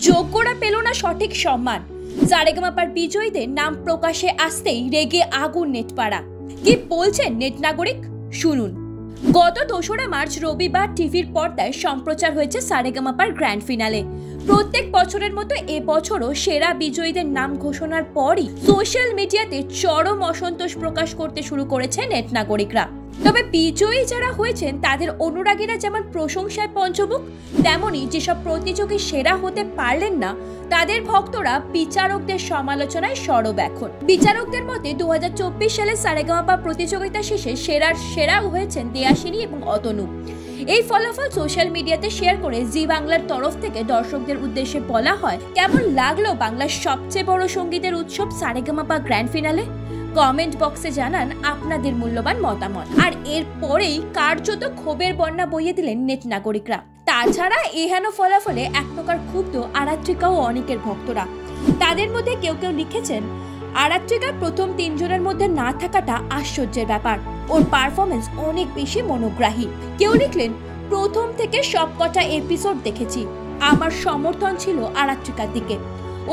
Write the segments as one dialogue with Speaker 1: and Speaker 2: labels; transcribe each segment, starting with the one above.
Speaker 1: যোগ্যরা পেল না সঠিক সম্মান। সারেগামাপার বিজয়ীদের নাম প্রকাশে আসতেই রেগে আগুন নেটপাড়া। কি বলছেন নেট নাগরিক, শুনুন। গত 2রা মার্চ রবিবার টিভির পর্দায় সম্প্রচার হয়েছে সারেগামাপার গ্র্যান্ড ফিনালে। প্রত্যেক বছরের মতো এবছরও সেরা বিজয়ীদের নাম ঘোষণার পরই সোশ্যাল মিডিয়াতে চরম অসন্তোষ প্রকাশ করতে শুরু করেছে নেট নাগরিকরা। তবে বিজয়ী যারা হয়েছেন তাদের অনুরাগীরা যেমন প্রশংসায় পঞ্চমুখ, তেমনি যেসব প্রতিযোগী সেরা হতে পারলেন না তাদের ভক্তরা বিচারকদের সমালোচনায় সরব। এখন বিচারকদের মতে 2024 সালে সারেগামাপা প্রতিযোগিতা শেষে সেরা হয়েছেন দেয়াশিনী এবং অতনু। এই ফলাফল সোশ্যাল মিডিয়াতে শেয়ার করে জি বাংলার তরফ থেকে দর্শকদের উদ্দেশ্যে বলা হয়, কেমন লাগলো বাংলার সবচেয়ে বড় সঙ্গীতের উৎসব সারেগামাপা গ্র্যান্ড ফিনালে? কমেন্ট বক্সে জানান আপনাদের মূল্যবান মতামত। আর এরপরেই কার্যত ক্ষোভের বন্যা বইয়ে দিলেন নেট নাগরিকরা। তাছাড়া এহেন ফলাফলে এক প্রকার ক্ষুব্ধ আরাত্রিকা ও অনেকের ভক্তরা। তাদের মধ্যে কেউ কেউ লিখেছেন, আরাত্রিকার প্রথম 3 জনের মধ্যে না থাকাটা আশ্চর্যের ব্যাপার, ওর পারফরমেন্স অনেক বেশি মনোগ্রাহী। কেউ লিখলেন, প্রথম থেকে সবকটা এপিসোড দেখেছি, আমার সমর্থন ছিল আরাত্রিকার দিকে।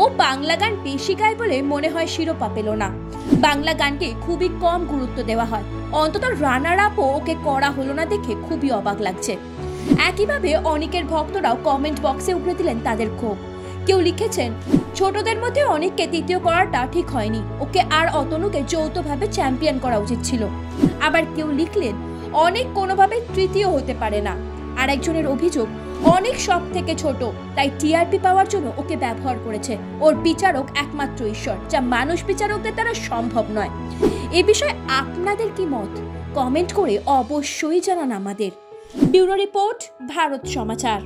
Speaker 1: ও বাংলা গান বেশি গায় বলে মনে হয় শিরোপা পেল না। বাংলা গানকে খুবই কম গুরুত্ব দেওয়া হয়, অন্তত রানার আপও ওকে করা হলো না দেখে খুবই অবাক লাগছে। একইভাবে অনেকের ভক্তরাও কমেন্ট বক্সে উগড়ে দিলেন তাদের ক্ষোভ। কেউ লিখেছেন, ছোটদের মধ্যে অনেককে তৃতীয় করাটা ঠিক হয়নি, ওকে আর অতনুকে যৌথভাবে চ্যাম্পিয়ন করা উচিত ছিল। আবার কেউ লিখলেন, অনেক কোনোভাবে তৃতীয় হতে পারে না। আর একজনের অভিযোগ, অনেক সব থেকে ছোট, তাই টিআরপি পাওয়ার জন্য ওকে ব্যবহার করেছে। ওর বিচারক একমাত্র ঈশ্বর, যা মানুষ বিচারকদের দ্বারা সম্ভব নয়। এ বিষয়ে আপনাদের কি মত? কমেন্ট করে অবশ্যই জানান আমাদের। ব্যুরো রিপোর্ট, ভারত সমাচার।